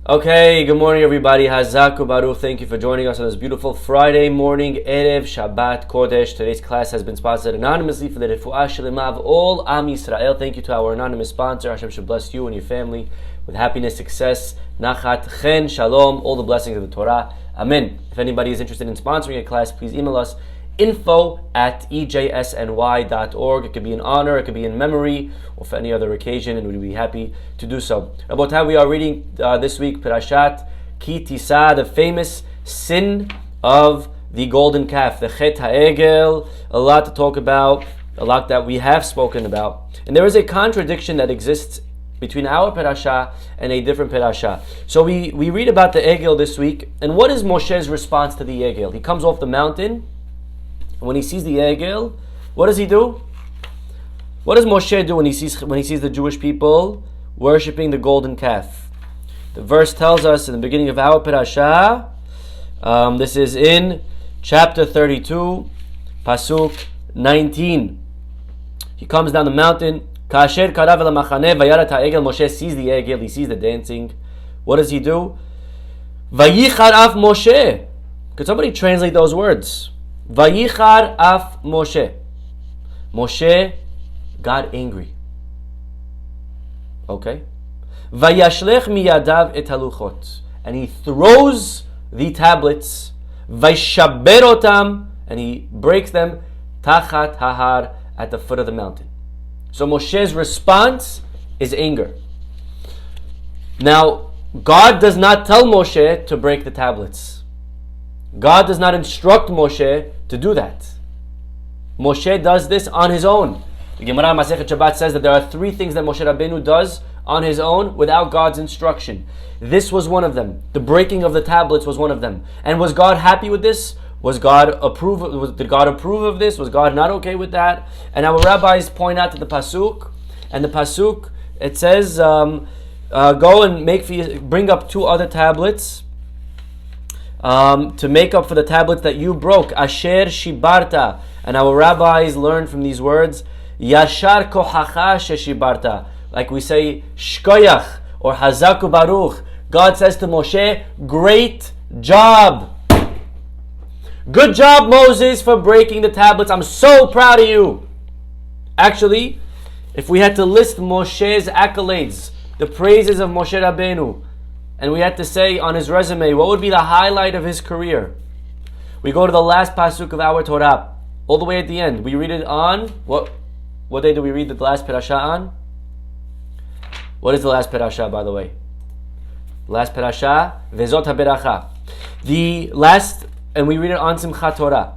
Okay, good morning everybody. Hazaku Baruch. Thank you for joining us on this beautiful Friday morning, Erev Shabbat Kodesh. Today's class has been sponsored anonymously for the Refuah Shlema of all Am Yisrael. Thank you to our anonymous sponsor. Hashem should bless you and your family with happiness, success, nachat, chen, shalom, all the blessings of the Torah. Amen. If anybody is interested in sponsoring a class, please email us info@ejsny.org. It could be in honor, it could be in memory, or for any other occasion, and we'd be happy to do so. About how we are reading this week, Parashat Ki Tissa, the famous sin of the golden calf, the Chet HaEgel. A lot to talk about, a lot that we have spoken about. And there is a contradiction that exists between our parasha and a different parasha. So we read about the Egel this week, and what is Moshe's response to the Egel? He comes off the mountain, and when he sees the Egel, what does he do? What does Moshe do when he sees the Jewish people worshipping the golden calf? The verse tells us in the beginning of our parasha, this is in chapter 32, pasuk 19. He comes down the mountain. Kasher karav el machane vayarat ha'egel. Moshe sees the Egel, he sees the dancing. What does he do? Vayichar af Moshe. Could somebody translate those words? Vayichar af Moshe. Moshe got angry. Okay. Vayashlech miyadav et haluchot. And he throws the tablets. Vayshaber otam. And he breaks them. Tachat hahar. At the foot of the mountain. So Moshe's response is anger. Now, God does not tell Moshe to break the tablets. God does not instruct Moshe to do that. Moshe does this on his own. The Gemara Masechet Shabbat says that there are three things that Moshe Rabbeinu does on his own without God's instruction. This was one of them. The breaking of the tablets was one of them. And was God happy with this? Did God approve of this? Was God not okay with that? And our rabbis point out to the pasuk, and the pasuk it says, "Go and bring up two other tablets to make up for the tablets that you broke." Asher shibarta, and our rabbis learn from these words, "Yashar kochacha sheshibarta," like we say, "Shkoyach" or "Hazaku Baruch." God says to Moshe, "Great job." Good job, Moses, for breaking the tablets. I'm so proud of you. Actually, if we had to list Moshe's accolades, the praises of Moshe Rabbeinu, and we had to say on his resume, what would be the highlight of his career? We go to the last pasuk of our Torah, all the way at the end. We read it on, what day do we read the last parasha on? What is the last parasha, by the way? Last parasha, Vezot HaBeracha. The last... And we read it on Simchat Torah.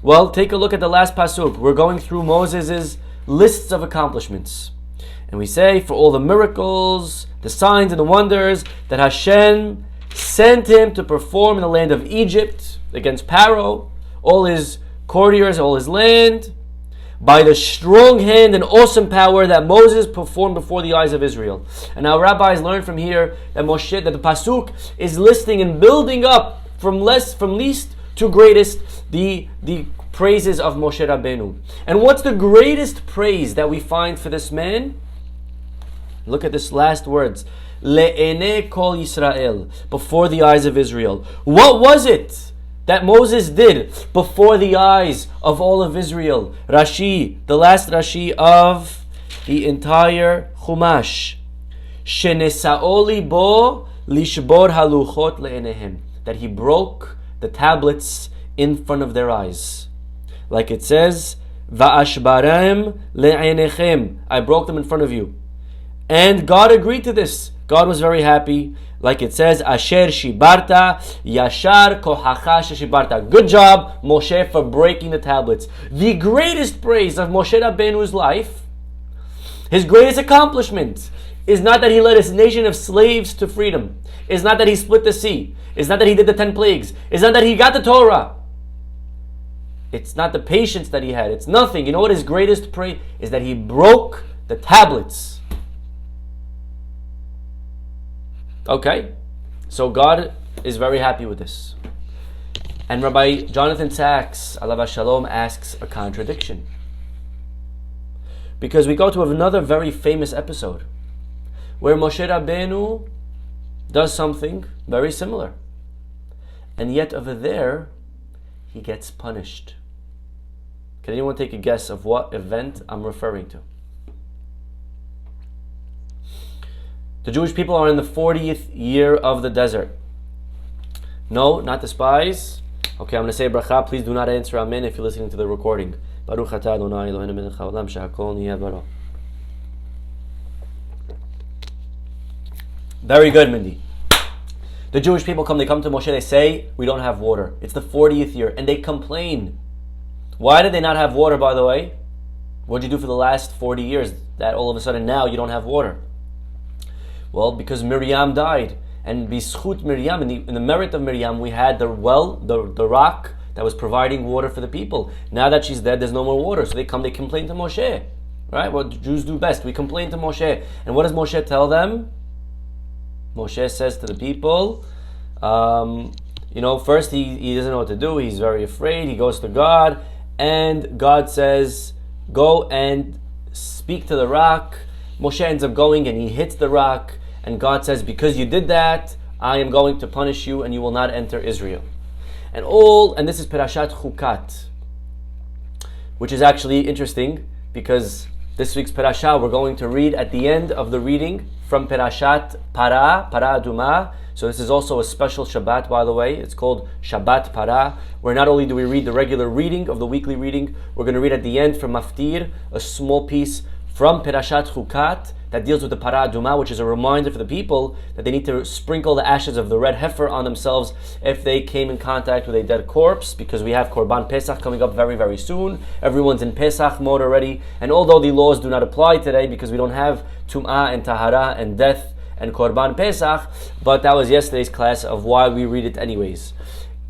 Well, take a look at the last pasuk. We're going through Moses' lists of accomplishments. And we say, for all the miracles, the signs and the wonders that Hashem sent him to perform in the land of Egypt against Pharaoh, all his courtiers, all his land, by the strong hand and awesome power that Moses performed before the eyes of Israel. And our rabbis learn from here that the pasuk is listing and building up from least to greatest, the praises of Moshe Rabbeinu. And what's the greatest praise that we find for this man? Look at this last words. Le'ene kol Yisrael, before the eyes of Israel. What was it that Moses did before the eyes of all of Israel? Rashi, the last Rashi of the entire Chumash. Shenesaoli bo lishbor haluchot le'enehem. That he broke the tablets in front of their eyes. Like it says, Va'ashbarem le'enechem. I broke them in front of you. And God agreed to this. God was very happy. Like it says, Asher shibarta, yashar kohacha sheshibarta. Good job, Moshe, for breaking the tablets. The greatest praise of Moshe Rabbeinu's life, his greatest accomplishment, is not that he led his nation of slaves to freedom. It's not that he split the sea. It's not that he did the 10 plagues. It's not that he got the Torah. It's not the patience that he had. It's nothing. You know what his greatest praise is? That he broke the tablets. Okay? So God is very happy with this. And Rabbi Jonathan Sachs, alav shalom, asks a contradiction. Because we go to another very famous episode where Moshe Rabbeinu does something very similar. And yet over there, he gets punished. Can anyone take a guess of what event I'm referring to? The Jewish people are in the 40th year of the desert. No, not the spies. Okay, I'm going to say bracha. Please do not answer amen if you're listening to the recording. Baruch atah Adonai Eloheinu melech haolam shehakol niyeh baro. Very good, Mindy. The Jewish people they come to Moshe, they say, we don't have water. It's the 40th year, and they complain. Why did they not have water, by the way? What did you do for the last 40 years that all of a sudden now you don't have water? Well, because Miriam died. And bischut Miriam, in the merit of Miriam, we had the well, the rock that was providing water for the people. Now that she's dead, there's no more water. So they complain to Moshe. Right? What Jews do best. We complain to Moshe. And what does Moshe tell them? Moshe says to the people, first he doesn't know what to do. He's very afraid. He goes to God. And God says, go and speak to the rock. Moshe ends up going and he hits the rock. And God says, because you did that, I am going to punish you and you will not enter Israel. And this is Perashat Chukat, which is actually interesting because this week's Perashah we're going to read at the end of the reading from Perashat Para Aduma. So this is also a special Shabbat, by the way. It's called Shabbat Para, where not only do we read the regular reading of the weekly reading, we're going to read at the end from Maftir, a small piece from Perashat Chukat, that deals with the Para Aduma, which is a reminder for the people that they need to sprinkle the ashes of the red heifer on themselves if they came in contact with a dead corpse, because we have Korban Pesach coming up very, very soon. Everyone's in Pesach mode already, and although the laws do not apply today because we don't have Tum'ah and Tahara and death and Korban Pesach, but that was yesterday's class of why we read it anyways.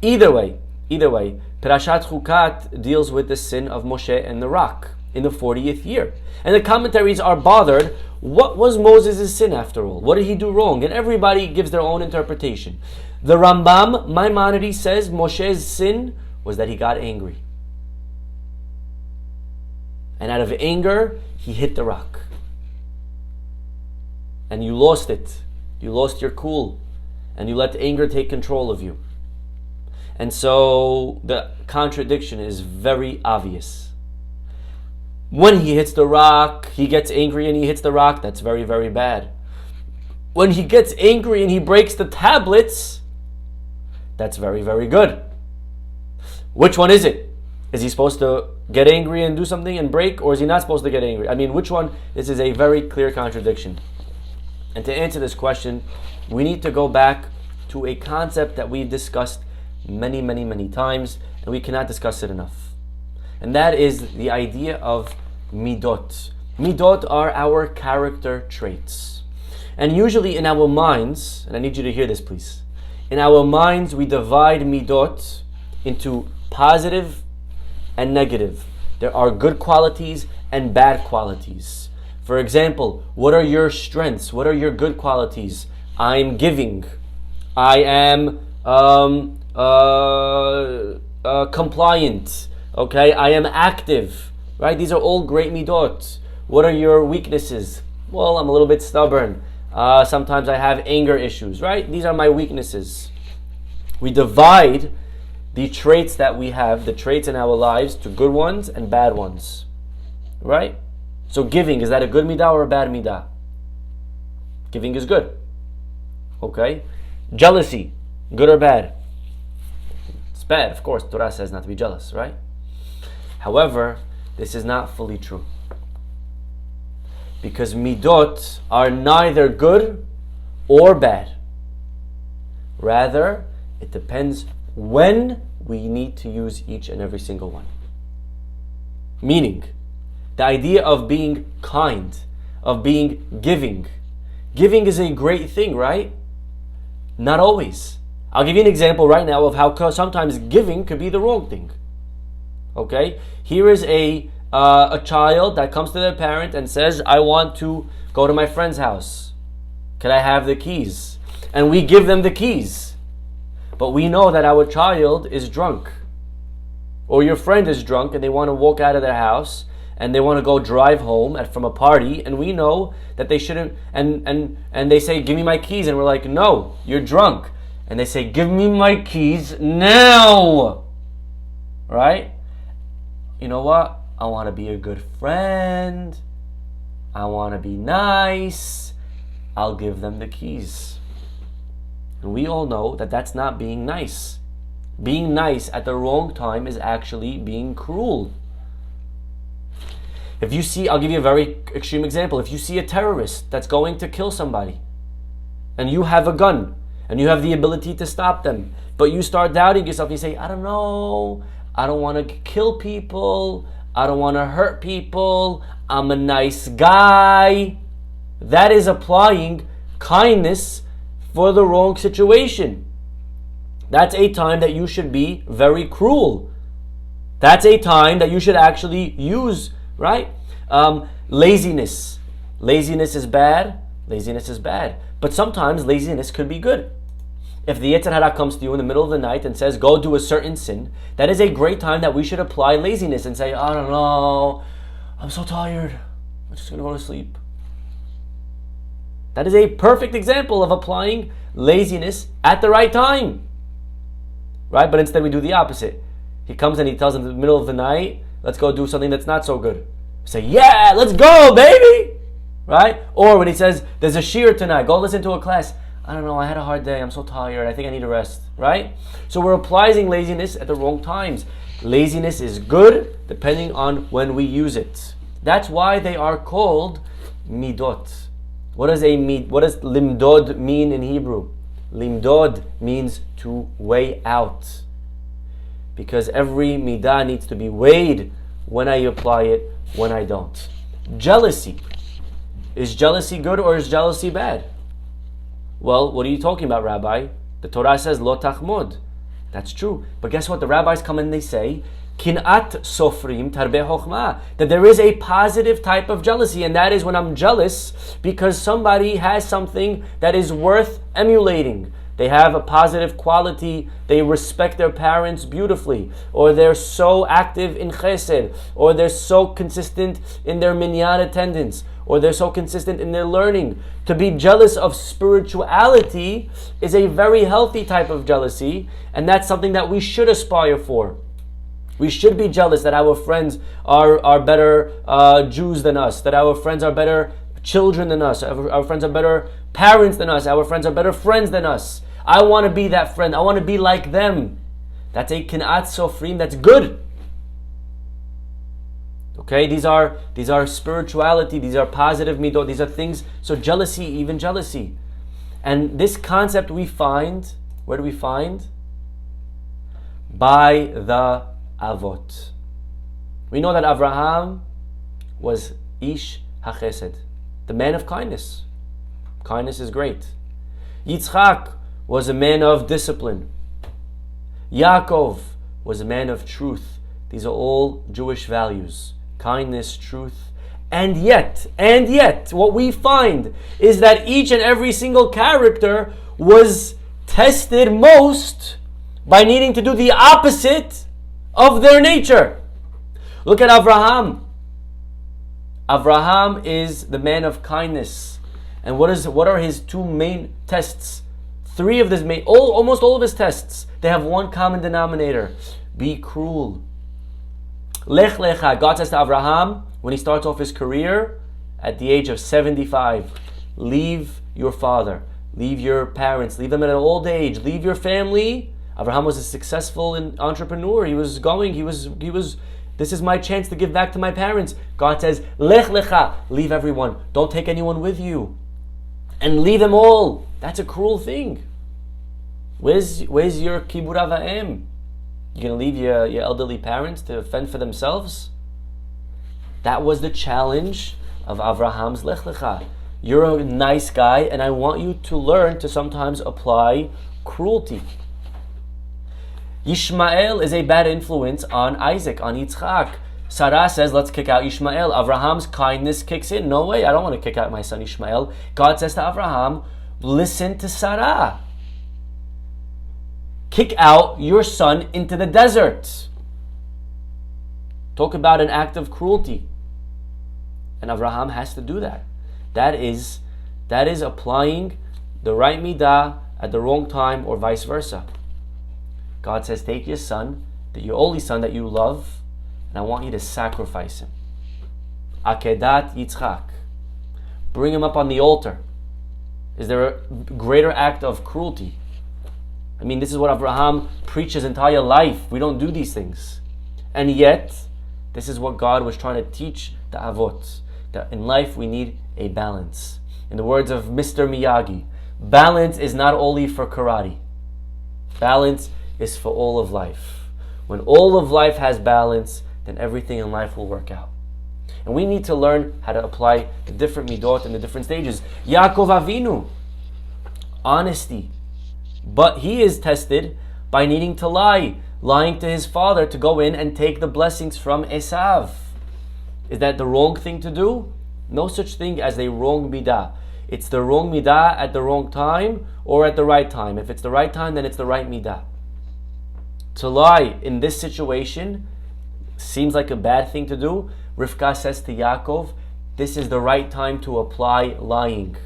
Either way, Perashat Chukat deals with the sin of Moshe and the rock in the 40th year. And the commentaries are bothered. What was Moses' sin after all? What did he do wrong? And everybody gives their own interpretation. The Rambam, Maimonides, says Moshe's sin was that he got angry. And out of anger, he hit the rock. And you lost it. You lost your cool. And you let anger take control of you. And so the contradiction is very obvious. When he hits the rock, he gets angry and he hits the rock. That's very, very bad. When he gets angry and he breaks the tablets, that's very, very good. Which one is it? Is he supposed to get angry and do something and break, or is he not supposed to get angry? I mean, which one? This is a very clear contradiction. And to answer this question, we need to go back to a concept that we've discussed many, many, many times, and we cannot discuss it enough. And that is the idea of midot. Midot are our character traits. And usually in our minds, and I need you to hear this please, in our minds we divide midot into positive and negative. There are good qualities and bad qualities. For example, what are your strengths? What are your good qualities? I'm giving. I am compliant. Okay, I am active, right? These are all great midot. What are your weaknesses? Well, I'm a little bit stubborn. Sometimes I have anger issues, right? These are my weaknesses. We divide the traits that we have, the traits in our lives, to good ones and bad ones, right? So giving, is that a good midah or a bad midah? Giving is good. Okay? Jealousy, good or bad? It's bad, of course. Torah says not to be jealous, right? However, this is not fully true. Because midot are neither good or bad. Rather, it depends when we need to use each and every single one. Meaning, the idea of being kind, of being giving. Giving is a great thing, right? Not always. I'll give you an example right now of how sometimes giving could be the wrong thing. Okay, here is a child that comes to their parent and says, I want to go to my friend's house. Can I have the keys? And we give them the keys. But we know that our child is drunk. Or your friend is drunk and they want to walk out of their house. and they want to go drive home from a party, and we know that they shouldn't, and they say, give me my keys, and we're like, no, you're drunk. And they say, give me my keys now. Right? You know what? I want to be a good friend. I want to be nice. I'll give them the keys. And we all know that that's not being nice. Being nice at the wrong time is actually being cruel. If you see, I'll give you a very extreme example. If you see a terrorist that's going to kill somebody, and you have a gun, and you have the ability to stop them, but you start doubting yourself, and you say, I don't know, I don't want to kill people, I don't want to hurt people, I'm a nice guy. That is applying kindness for the wrong situation. That's a time that you should be very cruel. That's a time that you should actually use, right? Laziness. Laziness is bad. Laziness is bad. But sometimes laziness could be good. If the Yetzer Hara comes to you in the middle of the night and says, go do a certain sin, that is a great time that we should apply laziness and say, I don't know, I'm so tired, I'm just going to go to sleep. That is a perfect example of applying laziness at the right time. Right? But instead we do the opposite. He comes and he tells him in the middle of the night, let's go do something that's not so good. Say, yeah, let's go, baby! Right? Or when he says, there's a shiur tonight, go listen to a class. I don't know, I had a hard day, I'm so tired, I think I need a rest. Right? So we're applying laziness at the wrong times. Laziness is good depending on when we use it. That's why they are called midot. What does limdod mean in Hebrew? Limdod means to weigh out. Because every midah needs to be weighed when I apply it, when I don't. Jealousy. Is jealousy good or is jealousy bad? Well, what are you talking about, Rabbi? The Torah says, lo tachmod. That's true. But guess what? The rabbis come and they say, kinat sofrim tarbeh chokhmah. That there is a positive type of jealousy, and that is when I'm jealous because somebody has something that is worth emulating. They have a positive quality, they respect their parents beautifully, or they're so active in chesed, or they're so consistent in their minyan attendance, or they're so consistent in their learning. To be jealous of spirituality is a very healthy type of jealousy, and that's something that we should aspire for. We should be jealous that our friends are better Jews than us, that our friends are better children than us, our friends are better parents than us, our friends are better friends than us. I want to be that friend. I want to be like them. That's a kinat sofrim. That's good. Okay, these are spirituality. These are positive midot. These are things. So jealousy, even jealousy, and this concept we find. Where do we find? By the Avot. We know that Avraham was Ish HaChesed, the man of kindness. Kindness is great. Yitzchak was a man of discipline. Yaakov was a man of truth. These are all Jewish values. Kindness, truth. And yet, what we find is that each and every single character was tested most by needing to do the opposite of their nature. Look at Avraham. Avraham is the man of kindness. And what are his two main tests? Three of his almost all of his tests, they have one common denominator. Be cruel. Lech lecha. God says to Avraham, when he starts off his career, at the age of 75, leave your father, leave your parents, leave them at an old age, leave your family. Avraham was a successful entrepreneur. He was, this is my chance to give back to my parents. God says, Lech lecha, leave everyone. Don't take anyone with you. And leave them all. That's a cruel thing. Where's your kibur ava'im? You're going to leave your elderly parents to fend for themselves? That was the challenge of Avraham's Lech lecha. You're a nice guy, and I want you to learn to sometimes apply cruelty. Ishmael is a bad influence on Isaac, on Yitzchak. Sarah says, let's kick out Ishmael. Abraham's kindness kicks in. No way, I don't want to kick out my son Ishmael. God says to Abraham, listen to Sarah. Kick out your son into the desert. Talk about an act of cruelty. And Abraham has to do that. That is applying the right midah at the wrong time, or vice versa. God says, take your son, your only son that you love, and I want you to sacrifice him. Akedat Yitzchak. Bring him up on the altar. Is there a greater act of cruelty? I mean, this is what Abraham preached his entire life. We don't do these things. And yet, this is what God was trying to teach the Avot. That in life we need a balance. In the words of Mr. Miyagi, balance is not only for karate. Balance is for all of life. When all of life has balance, then everything in life will work out. And we need to learn how to apply the different midot in the different stages. Yaakov Avinu, honesty. But he is tested by needing to lie, lying to his father to go in and take the blessings from Esav. Is that the wrong thing to do? No such thing as a wrong midah. It's the wrong midah at the wrong time or at the right time. If it's the right time, then it's the right midah. To lie in this situation seems like a bad thing to do. Rivka says to Yaakov, this is the right time to apply lying.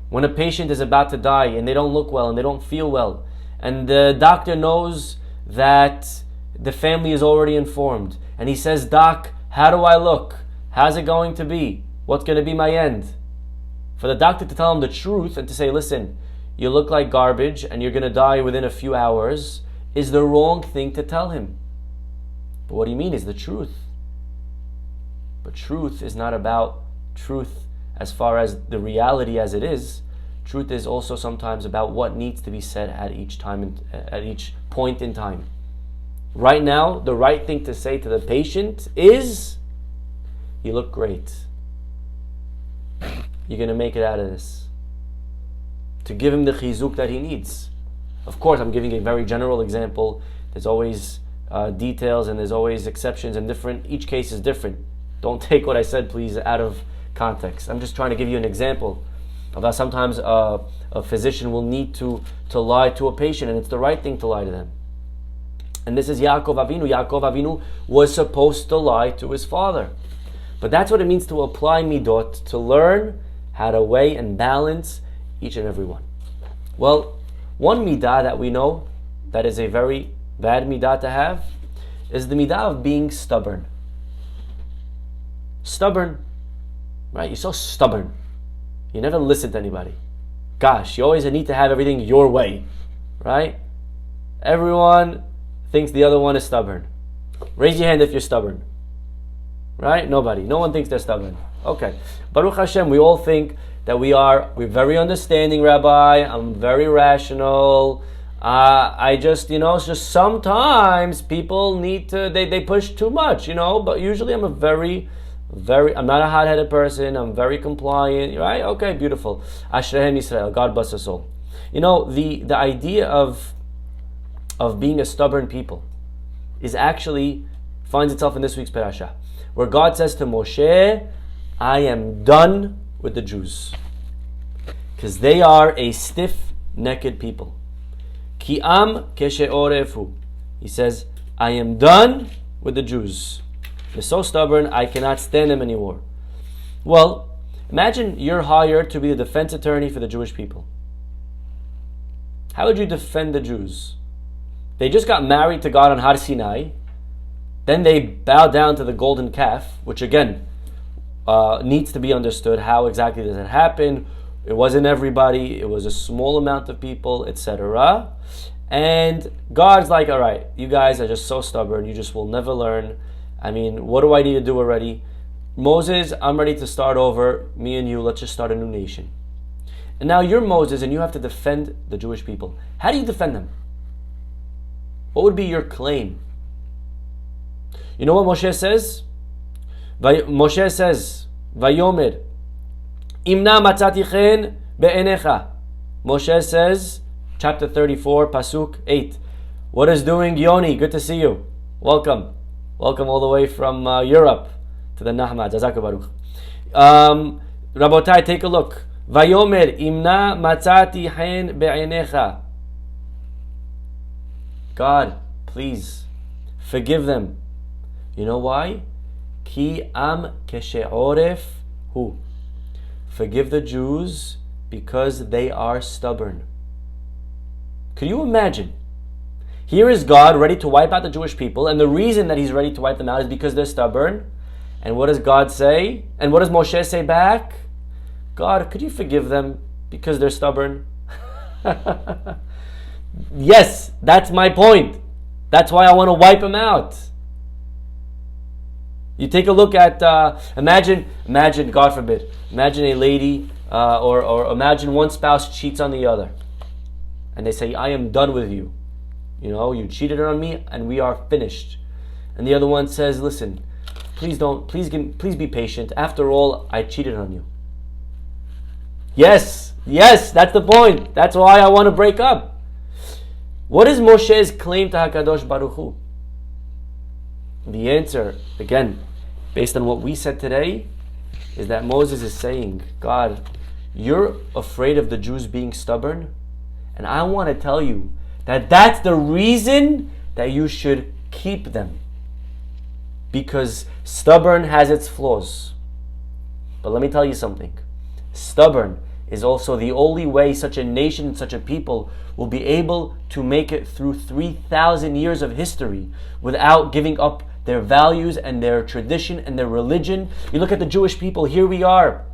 When a patient is about to die and they don't look well and they don't feel well, and the doctor knows that the family is already informed, and he says, Doc, how do I look? How's it going to be? What's going to be my end? For the doctor to tell him the truth and to say, listen, you look like garbage and you're going to die within a few hours, is the wrong thing to tell him. But what do you mean is the truth? But truth is not about truth as far as the reality as it is. Truth is also sometimes about what needs to be said at each time, at each point in time. Right now, the right thing to say to the patient is, you look great. You're going to make it out of this. To give him the chizuk that he needs. Of course, I'm giving a very general example. There's always details and there's always exceptions, and each case is different. Don't take what I said, please, out of context. I'm just trying to give you an example of how sometimes a physician will need to lie to a patient, and it's the right thing to lie to them. And this is Yaakov Avinu. Yaakov Avinu was supposed to lie to his father. But that's what it means to apply midot, to learn how to weigh and balance each and every one. Well, one midah that we know that is a very bad midah to have is the midah of being stubborn. Stubborn, right? You're so stubborn. You never listen to anybody. Gosh, you always need to have everything your way, right? Everyone thinks the other one is stubborn. Raise your hand if you're stubborn. Right? Nobody. No one thinks they're stubborn. Okay. Baruch Hashem, we all think that we're very understanding, Rabbi. I'm very rational. It's just sometimes people need to, they push too much, but usually I'm I'm not a hot-headed person. I'm very compliant, right? Okay, beautiful. Ashrehem Yisrael. God bless us all. The idea of being a stubborn people finds itself in this week's parasha, where God says to Moshe, I am done with the Jews. Because they are a stiff-necked people. Ki am keshe'orefu. He says, I am done with the Jews. They're so stubborn, I cannot stand them anymore. Well, imagine you're hired to be the defense attorney for the Jewish people. How would you defend the Jews? They just got married to God on Har Sinai. Then they bow down to the golden calf, which again needs to be understood. How exactly does it happen? It wasn't everybody. It was a small amount of people, etc. And God's like, all right, you guys are just so stubborn. You just will never learn. I mean, what do I need to do already? Moses, I'm ready to start over. Me and you, let's just start a new nation. And now you're Moses and you have to defend the Jewish people. How do you defend them? What would be your claim? You know what Moshe says? Moshe says, Vayomer, Imna matzati chen be'enecha. Moshe says, chapter 34, Pasuk 8. What is doing, Yoni? Good to see you. Welcome. Welcome all the way from Europe to the Nahmad. Jazakallah Baruch. Rabotai, take a look. Vayomer, Imna matzati chen be'enecha. God, please, forgive them. You know why? Ki am keshe'oref hu. Forgive the Jews because they are stubborn. Could you imagine? Here is God ready to wipe out the Jewish people, and the reason that He's ready to wipe them out is because they're stubborn. And what does God say? And what does Moshe say back? God, could you forgive them because they're stubborn? Yes, that's my point. That's why I want to wipe them out. You take a look at, imagine, God forbid, imagine a lady, or imagine one spouse cheats on the other. And they say, I am done with you. You cheated on me and we are finished. And the other one says, listen, please be patient. After all, I cheated on you. Yes, that's the point. That's why I want to break up. What is Moshe's claim to HaKadosh Baruch Hu? The answer, again, based on what we said today, is that Moses is saying, God, you're afraid of the Jews being stubborn, and I want to tell you that that's the reason that you should keep them. Because stubborn has its flaws. But let me tell you something. Stubborn is also the only way such a nation, such a people will be able to make it through 3,000 years of history without giving up their values and their tradition and their religion. You look at the Jewish people, here we are,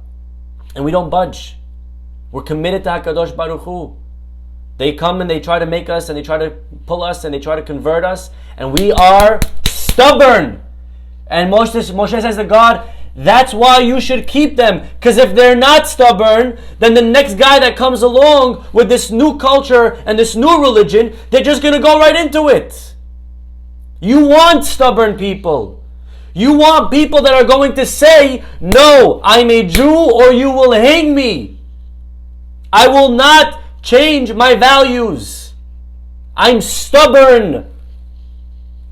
and we don't budge. We're committed to HaKadosh Baruch Hu. They come and they try to make us, and they try to pull us, and they try to convert us, and we are stubborn. And Moshe says to God, that's why you should keep them. Because if they're not stubborn, then the next guy that comes along with this new culture and this new religion, they're just going to go right into it. You want stubborn people. You want people that are going to say, no, I'm a Jew or you will hang me. I will not change my values. I'm stubborn.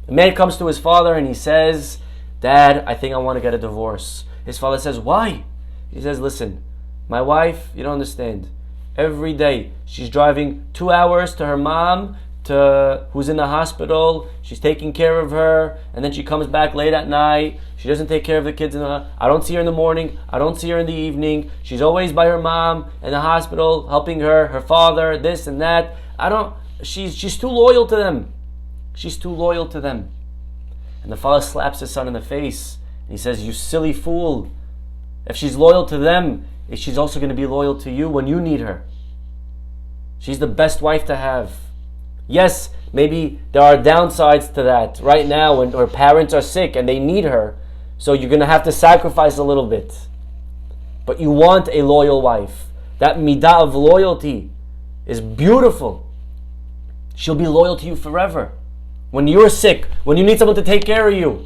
The man comes to his father and he says, Dad, I think I want to get a divorce. His father says, why? He says, listen, my wife, you don't understand. Every day she's driving 2 hours to her mom, who's in the hospital. She's taking care of her, and then she comes back late at night. She doesn't take care of the kids. I don't see her in the morning. I don't see her in the evening. She's always by her mom in the hospital, helping her father, this and that. She's too loyal to them. She's too loyal to them. And the father slaps his son in the face. And he says, you silly fool. If she's loyal to them, she's also going to be loyal to you when you need her. She's the best wife to have. Yes, maybe there are downsides to that right now when her parents are sick and they need her. So you're going to have to sacrifice a little bit. But you want a loyal wife. That Middah of loyalty is beautiful. She'll be loyal to you forever. When you're sick, when you need someone to take care of you,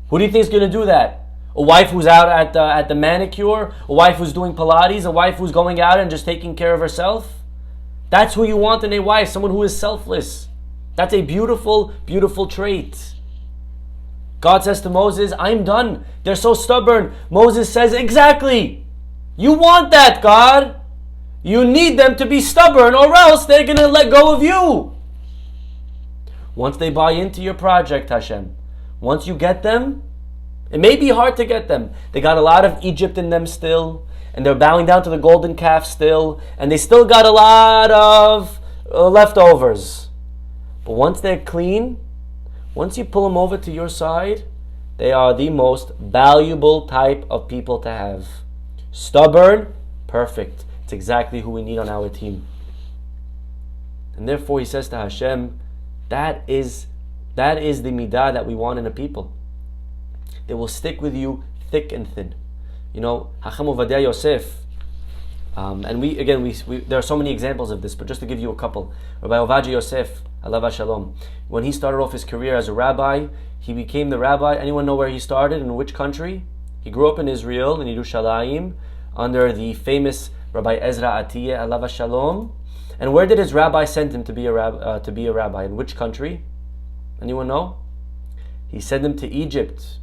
who do you think is going to do that? A wife who's out at the manicure? A wife who's doing Pilates? A wife who's going out and just taking care of herself? That's who you want in a wife, someone who is selfless. That's a beautiful, beautiful trait. God says to Moses, I'm done. They're so stubborn. Moses says, exactly. You want that, God. You need them to be stubborn or else they're going to let go of you. Once they buy into your project, Hashem, once you get them, it may be hard to get them. They got a lot of Egypt in them still, and they're bowing down to the golden calf still, and they still got a lot of leftovers. But once they're clean, once you pull them over to your side, they are the most valuable type of people to have. Stubborn, perfect. It's exactly who we need on our team. And therefore he says to Hashem, that is the midah that we want in a people. They will stick with you thick and thin. Hacham Ovadia Yosef, and we there are so many examples of this, but just to give you a couple. Rabbi Ovadia Yosef, alav shalom, when he started off his career as a rabbi, he became the rabbi. Anyone know where he started, in which country? He grew up in Israel, in Yerushalayim, under the famous Rabbi Ezra Atiyah, alav shalom. And where did his rabbi send him to be a rabbi? In which country? Anyone know? He sent him to Egypt.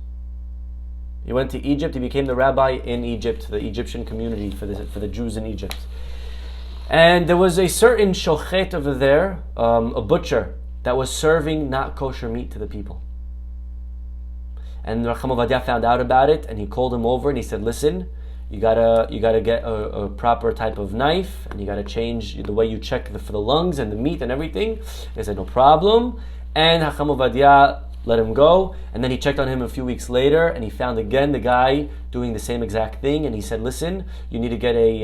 He went to Egypt. He became the rabbi in Egypt, the Egyptian community for the Jews in Egypt. And there was a certain shochet over there, a butcher, that was serving not kosher meat to the people. And Racham Ovadia found out about it, and he called him over and he said, listen, you gotta get a proper type of knife, and you gotta change the way you check for the lungs and the meat and everything. He said, no problem. And Racham Ovadia let him go, and then he checked on him a few weeks later, and he found again the guy doing the same exact thing, and he said, listen, you need to get a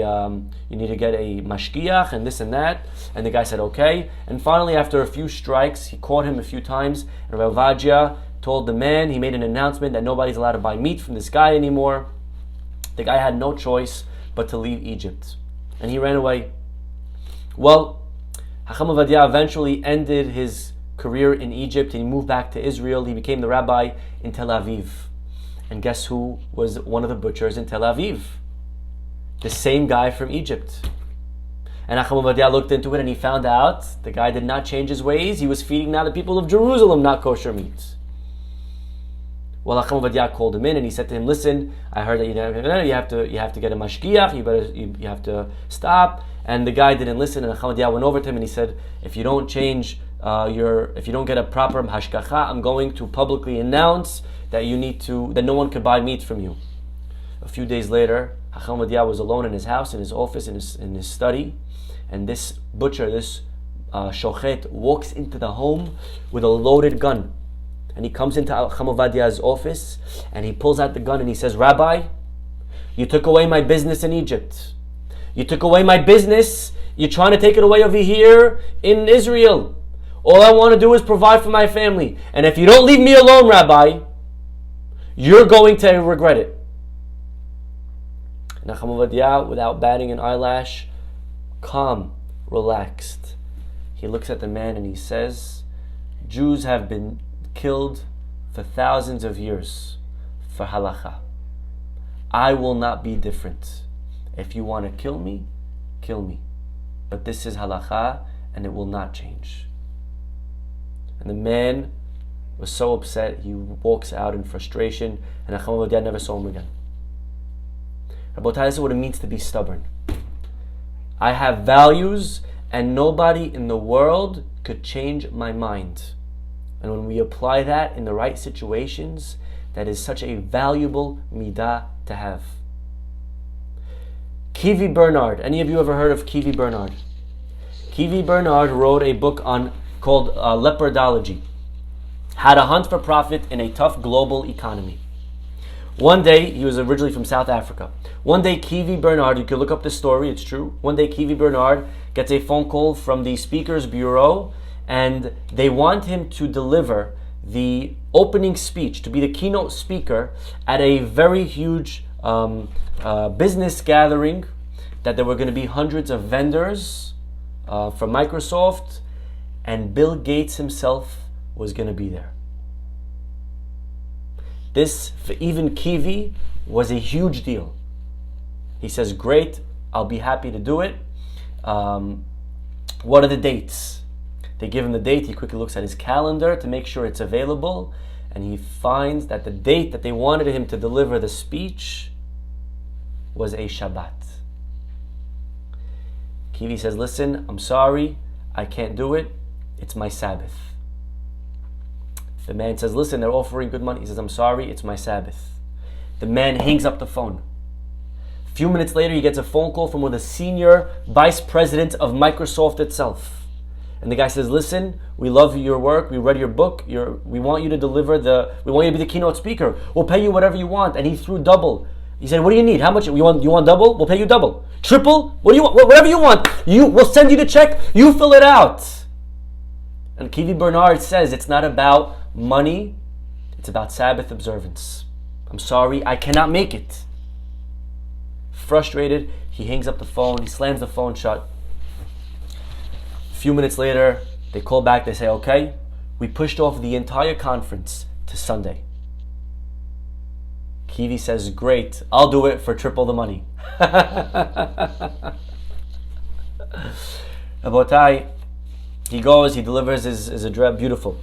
mashgiach and this and that. And the guy said, okay. And finally, after a few strikes, he caught him a few times, and Rav Ovadia told the man, he made an announcement that nobody's allowed to buy meat from this guy anymore. The guy had no choice but to leave Egypt, and he ran away. Well, Chacham Ovadia eventually ended his career in Egypt, and he moved back to Israel. He became the rabbi in Tel Aviv. And guess who was one of the butchers in Tel Aviv? The same guy from Egypt. And Chacham Ovadia looked into it, and he found out the guy did not change his ways. He was feeding now the people of Jerusalem not kosher meat. Well, Chacham Ovadia called him in, and he said to him, listen, I heard that you have to get a mashgiach, you have to stop. And the guy didn't listen, and Chacham Ovadia went over to him and he said, if you don't change if you don't get a proper hashgacha, I'm going to publicly announce that that no one could buy meat from you. A few days later, Chacham Ovadia was alone in his house, in his office, in his study, and this butcher, this shochet, walks into the home with a loaded gun. And he comes into Chacham Ovadia's office, and he pulls out the gun and he says, Rabbi, you took away my business in Egypt. You took away my business. You're trying to take it away over here in Israel. All I want to do is provide for my family. And if you don't leave me alone, Rabbi, you're going to regret it. And Chacham Ovadia, without batting an eyelash, calm, relaxed, he looks at the man and he says, Jews have been killed for thousands of years for halacha. I will not be different. If you want to kill me, kill me. But this is halacha, and it will not change. And the man was so upset, he walks out in frustration, and Chacham Ovadia never saw him again. Rabotai, this is what it means to be stubborn. I have values, and nobody in the world could change my mind. And when we apply that in the right situations, that is such a valuable midah to have. Kivi Bernard. Any of you ever heard of Kivi Bernard? Kivi Bernard wrote a book called Leopardology. How to hunt for profit in a tough global economy. One day, he was originally from South Africa. One day, Kivi Bernard, you can look up this story, it's true. One day, Kivi Bernard gets a phone call from the Speakers Bureau, and they want him to deliver the opening speech, to be the keynote speaker at a very huge business gathering, that there were going to be hundreds of vendors from Microsoft, and Bill Gates himself was going to be there. This, for even Kivi, was a huge deal. He says, great, I'll be happy to do it. What are the dates? They give him the date. He quickly looks at his calendar to make sure it's available, and he finds that the date that they wanted him to deliver the speech was a Shabbat. Kivi says, listen, I'm sorry, I can't do it. It's my Sabbath. The man says, listen, they're offering good money. He says, I'm sorry, it's my Sabbath. The man hangs up the phone. A few minutes later, he gets a phone call from one of the senior vice presidents of Microsoft itself. And the guy says, listen, we love your work, we read your book, we want you to deliver we want you to be the keynote speaker. We'll pay you whatever you want. And he threw double. He said, what do you need? How much? You want double? We'll pay you double. Triple? What do you want? Whatever you want. We'll send you the check. You fill it out. And Kivi Bernard says it's not about money, it's about Sabbath observance. I'm sorry, I cannot make it. Frustrated, he hangs up the phone, he slams the phone shut. A few minutes later, they call back, they say, okay, we pushed off the entire conference to Sunday. Kivi says, great, I'll do it for triple the money. Rabotai, he goes, he delivers his address, beautiful.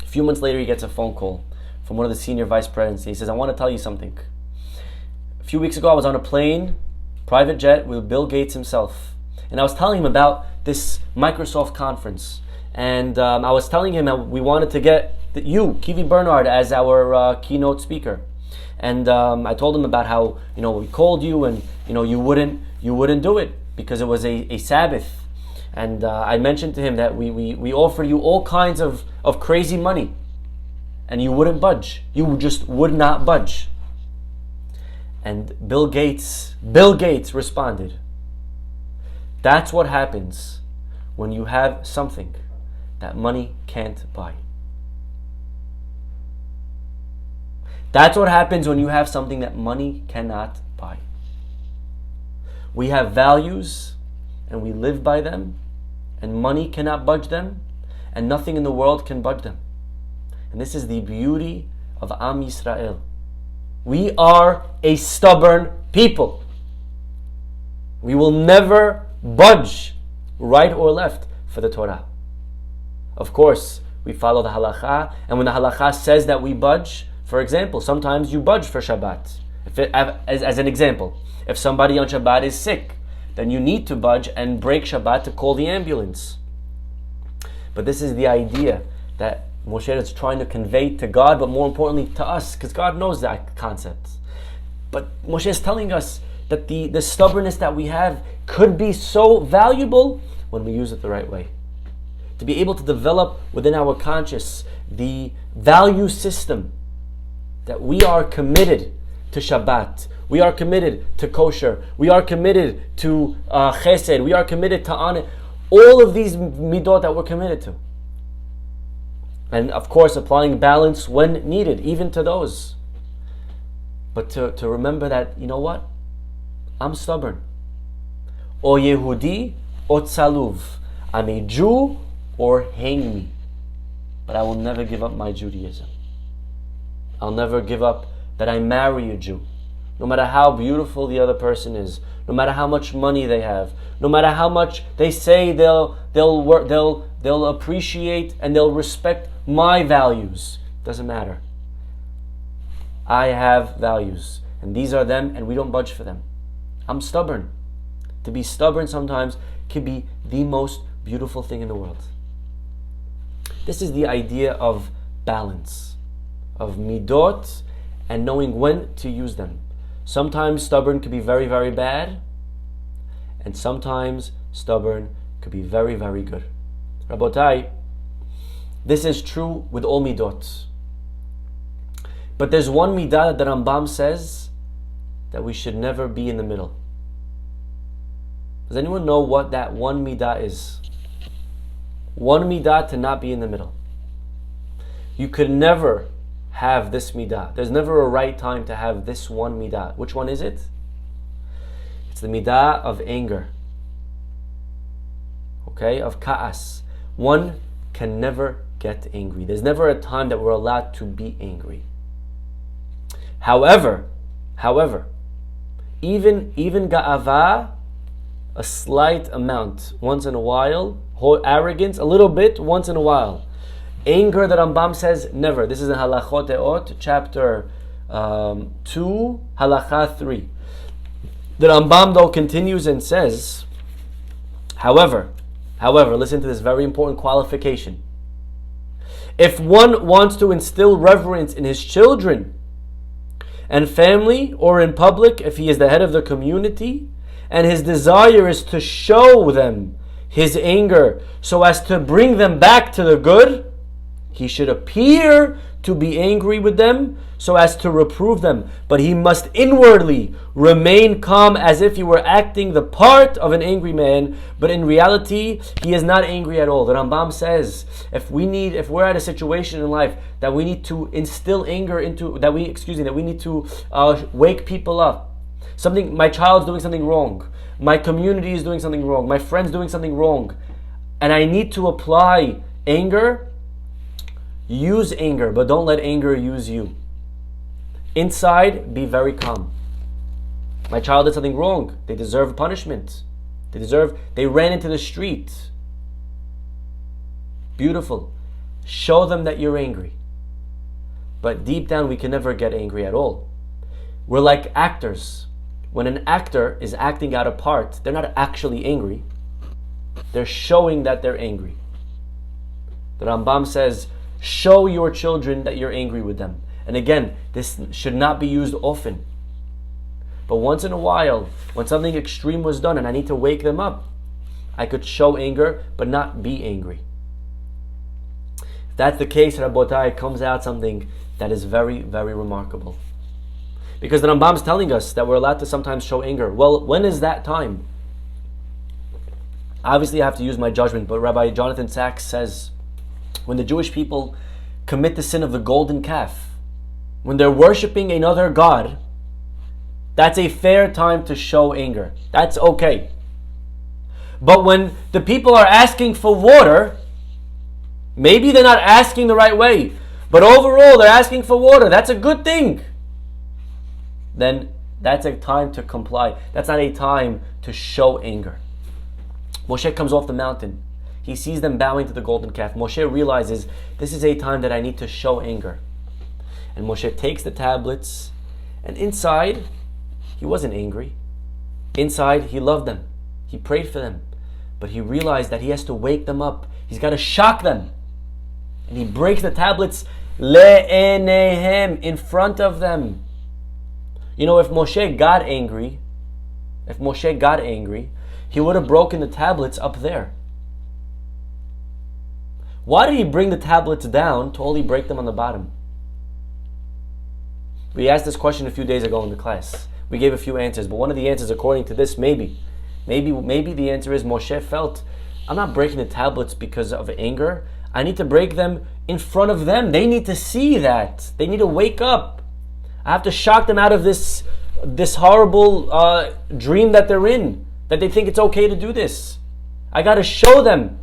A few months later, he gets a phone call from one of the senior vice presidents. He says, I want to tell you something. A few weeks ago, I was on a plane, private jet, with Bill Gates himself. And I was telling him about this Microsoft conference. And I was telling him that we wanted to get that you, Kivi Bernard, as our keynote speaker. And I told him about how, we called you and, you wouldn't do it because it was a Sabbath. And I mentioned to him that we offered you all kinds of crazy money and you wouldn't budge. You just would not budge. And Bill Gates responded, that's what happens when you have something that money can't buy. That's what happens when you have something that money cannot buy. We have values and we live by them, and money cannot budge them, and nothing in the world can budge them. And this is the beauty of Am Yisrael. We are a stubborn people. We will never budge right or left for the Torah. Of course, we follow the halakha, and when the halakha says that we budge, for example, sometimes you budge for Shabbat. As an example, if somebody on Shabbat is sick, then you need to budge and break Shabbat to call the ambulance. But this is the idea that Moshe is trying to convey to God, but more importantly to us, because God knows that concept. But Moshe is telling us that the stubbornness that we have could be so valuable when we use it the right way. To be able to develop within our conscious the value system that we are committed to Shabbat, we are committed to kosher, we are committed to chesed, we are committed to honor, all of these midot that we're committed to. And of course, applying balance when needed, even to those. But to remember that, you know what? I'm stubborn. O Yehudi o Tzaluv. I'm a Jew or hang me. But I will never give up my Judaism. I'll never give up that I marry a Jew. No matter how beautiful the other person is, no matter how much money they have, no matter how much they say they'll appreciate and they'll respect my values. Doesn't matter. I have values, and these are them, and we don't budge for them. I'm stubborn. To be stubborn sometimes can be the most beautiful thing in the world. This is the idea of balance, of midot, and knowing when to use them. Sometimes stubborn could be very, very bad, and sometimes stubborn could be very, very good. Rabotai, this is true with all midot. But there's one midah that the Rambam says that we should never be in the middle. Does anyone know what that one midah is? One midah to not be in the middle. You could never have this midah. There's never a right time to have this one midah. Which one is it? It's the midah of anger. Okay, of ka'as. One can never get angry. There's never a time that we're allowed to be angry. However, even ga'ava, a slight amount, once in a while, arrogance, a little bit, once in a while. Anger, the Rambam says, never. This is in Halachot Eot, chapter 2, Halacha 3. The Rambam, though, continues and says, however, listen to this very important qualification. If one wants to instill reverence in his children and family, or in public, if he is the head of the community, and his desire is to show them his anger so as to bring them back to the good, he should appear to be angry with them so as to reprove them, but he must inwardly remain calm as if he were acting the part of an angry man, but in reality he is not angry at all. The Rambam says if we're at a situation in life that we need to instill anger into, that we need to wake people up. My child's doing something wrong, my community is doing something wrong, my friend's doing something wrong, and I need to apply anger. Use anger, but don't let anger use you. Inside, be very calm. My child did something wrong. They deserve punishment. They ran into the street. Beautiful. Show them that you're angry. But deep down, we can never get angry at all. We're like actors. When an actor is acting out a part, they're not actually angry. They're showing that they're angry. The Rambam says, Show your children that you're angry with them. And again, this should not be used often. But once in a while, when something extreme was done and I need to wake them up, I could show anger, but not be angry. If that's the case, Rabotai, it comes out something that is very, very remarkable. Because the Rambam is telling us that we're allowed to sometimes show anger. Well, when is that time? Obviously, I have to use my judgment, but Rabbi Jonathan Sachs says, when the Jewish people commit the sin of the golden calf, when they're worshipping another god, that's a fair time to show anger. That's okay. But when the people are asking for water, maybe they're not asking the right way, but overall they're asking for water. That's a good thing. Then that's a time to comply. That's not a time to show anger. Moshe comes off the mountain. He sees them bowing to the golden calf. Moshe realizes this is a time that I need to show anger. And Moshe takes the tablets, and inside, he wasn't angry. Inside, he loved them. He prayed for them. But he realized that he has to wake them up. He's got to shock them. And he breaks the tablets le'enehem, in front of them. You know, if Moshe got angry, he would have broken the tablets up there. Why did he bring the tablets down to only break them on the bottom? We asked this question a few days ago in the class. We gave a few answers, but one of the answers, according to this, maybe the answer is Moshe felt, I'm not breaking the tablets because of anger. I need to break them in front of them. They need to see that. They need to wake up. I have to shock them out of this horrible dream that they're in, that they think it's okay to do this. I got to show them.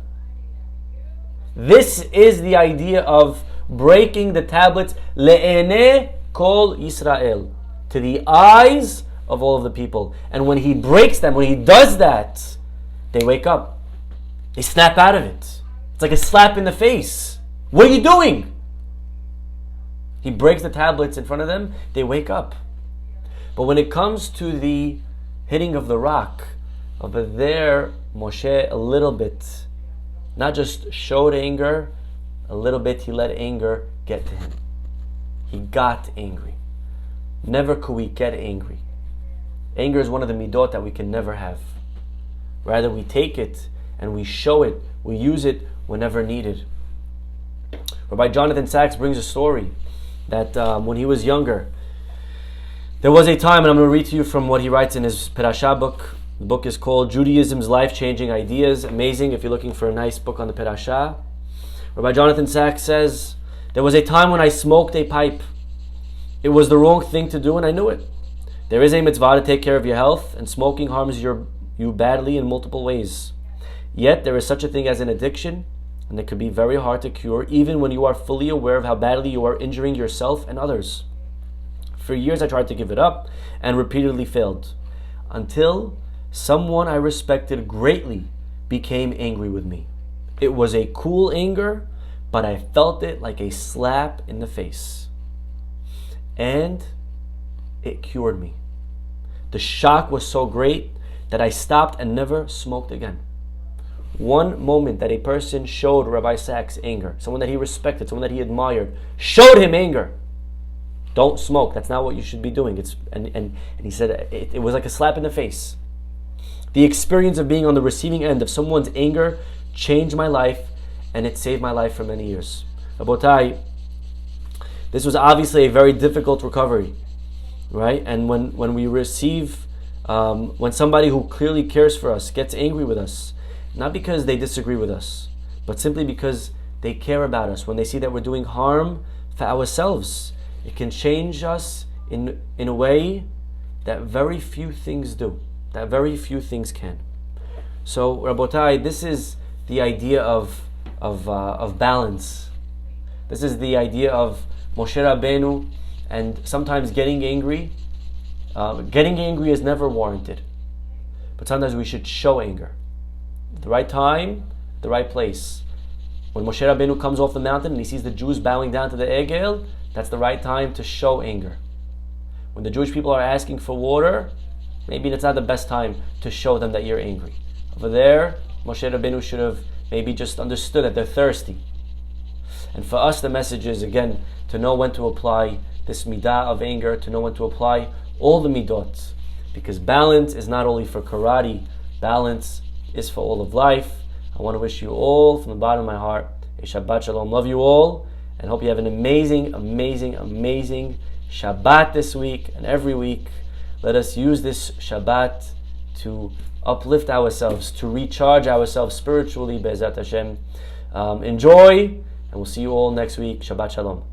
This is the idea of breaking the tablets le'eneh kol Yisrael, to the eyes of all of the people. And when he breaks them, when he does that, they wake up. They snap out of it. It's like a slap in the face. What are you doing? He breaks the tablets in front of them, they wake up. But when it comes to the hitting of the rock, over there, Moshe a little bit, not just showed anger, a little bit he let anger get to him. He got angry. Never could we get angry. Anger is one of the midot that we can never have. Rather, we take it and we show it, we use it whenever needed. Rabbi Jonathan Sachs brings a story that when he was younger, there was a time, and I'm going to read to you from what he writes in his Perashah book. The book is called Judaism's Life-Changing Ideas. Amazing if you're looking for a nice book on the Perashah. Rabbi Jonathan Sachs says, there was a time when I smoked a pipe. It was the wrong thing to do and I knew it. There is a mitzvah to take care of your health, and smoking harms you badly in multiple ways. Yet there is such a thing as an addiction, and it could be very hard to cure even when you are fully aware of how badly you are injuring yourself and others. For years I tried to give it up and repeatedly failed, until someone I respected greatly became angry with me. It was a cool anger, but I felt it like a slap in the face. And it cured me. The shock was so great that I stopped and never smoked again. One moment that a person showed Rabbi Sachs anger, someone that he respected, someone that he admired, showed him anger. Don't smoke. That's not what you should be doing. And he said it was like a slap in the face. The experience of being on the receiving end of someone's anger changed my life, and it saved my life for many years. Rabotai, this was obviously a very difficult recovery, right? And when we receive, when somebody who clearly cares for us gets angry with us, not because they disagree with us, but simply because they care about us, when they see that we're doing harm for ourselves, it can change us in a way that very few things do, that very few things can. So, Rabotai, this is the idea of balance. This is the idea of Moshe Rabbeinu, and sometimes getting angry. Getting angry is never warranted, but sometimes we should show anger. At the right time, the right place. When Moshe Rabbeinu comes off the mountain and he sees the Jews bowing down to the Egel, that's the right time to show anger. When the Jewish people are asking for water, maybe that's not the best time to show them that you're angry. Over there, Moshe Rabbeinu should have maybe just understood that they're thirsty. And for us, the message is, again, to know when to apply this Middah of anger, to know when to apply all the Midot. Because balance is not only for karate, balance is for all of life. I want to wish you all, from the bottom of my heart, a Shabbat Shalom. Love you all, and hope you have an amazing, amazing, amazing Shabbat this week and every week. Let us use this Shabbat to uplift ourselves, to recharge ourselves spiritually, Be'ezat Hashem. Enjoy, and we'll see you all next week. Shabbat Shalom.